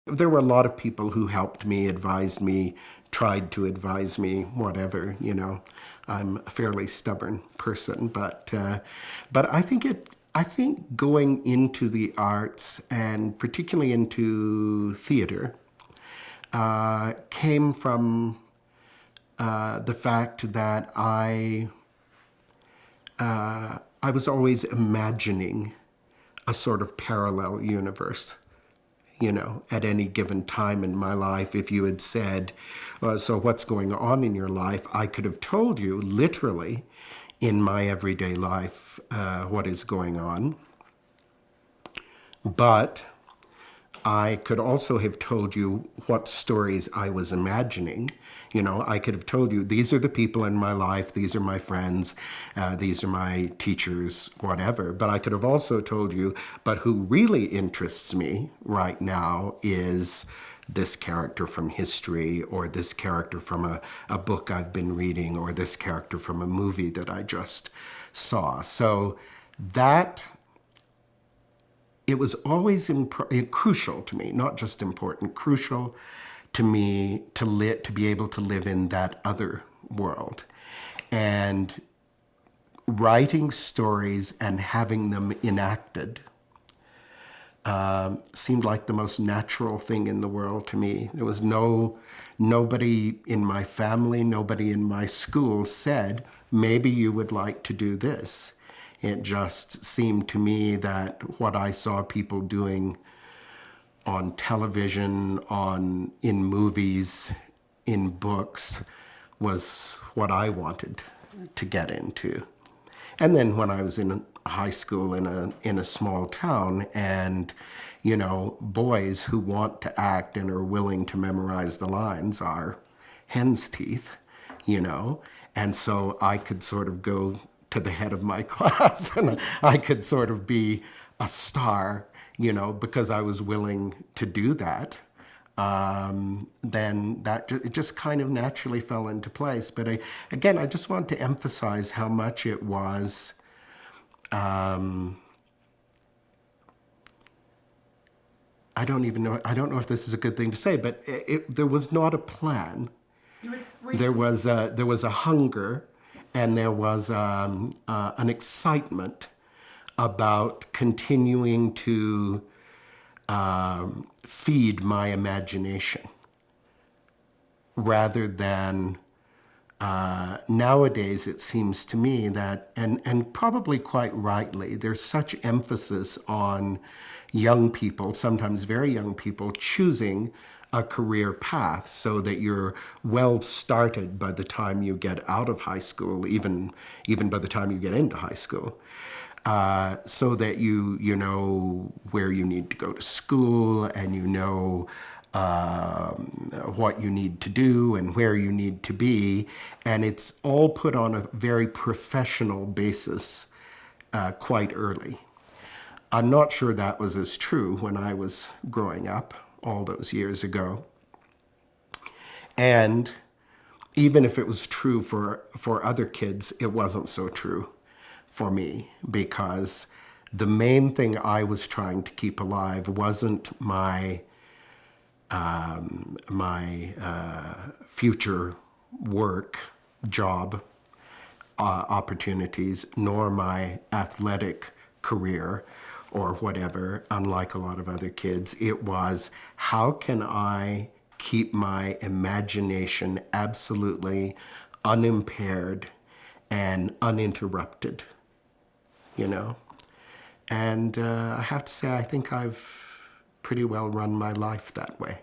there were a lot of people who helped me, advised me, tried to advise me, whatever, you know. I'm a fairly stubborn person, but I think going into the arts and particularly into theater came from the fact that I was always imagining a sort of parallel universe. You know, at any given time in my life, if you had said, so what's going on in your life, I could have told you literally in my everyday life what is going on. But I could also have told you what stories I was imagining. You know, I could have told you, these are the people in my life, these are my friends, these are my teachers, whatever. But I could have also told you, but who really interests me right now is this character from history, or this character from a book I've been reading, or this character from a movie that I just saw. So that it was always crucial to me, not just important, crucial to me to be able to live in that other world. And writing stories and having them enacted seemed like the most natural thing in the world to me. There was nobody in my family, nobody in my school said, maybe you would like to do this. It just seemed to me that what I saw people doing on television, in movies, in books, was what I wanted to get into. And then when I was in high school in a small town, and you know, boys who want to act and are willing to memorize the lines are hen's teeth, you know, and so I could sort of go to the head of my class and I could sort of be a star, you know, because I was willing to do that. Then it just kind of naturally fell into place. But again, I just want to emphasize how much it was I don't even know. I don't know if this is a good thing to say, but there was not a plan. There was a hunger, and there was an excitement about continuing to feed my imagination, rather than nowadays. It seems to me that, and probably quite rightly, there's such emphasis on young people, sometimes very young people, choosing a career path so that you're well started by the time you get out of high school, even by the time you get into high school. So that you know where you need to go to school, and you know what you need to do and where you need to be. And it's all put on a very professional basis quite early. I'm not sure that was as true when I was growing up all those years ago. And even if it was true for other kids, it wasn't so true for me, because the main thing I was trying to keep alive wasn't my future work, job opportunities, nor my athletic career or whatever, unlike a lot of other kids. It was, how can I keep my imagination absolutely unimpaired and uninterrupted, you know? And I have to say, I think I've pretty well run my life that way.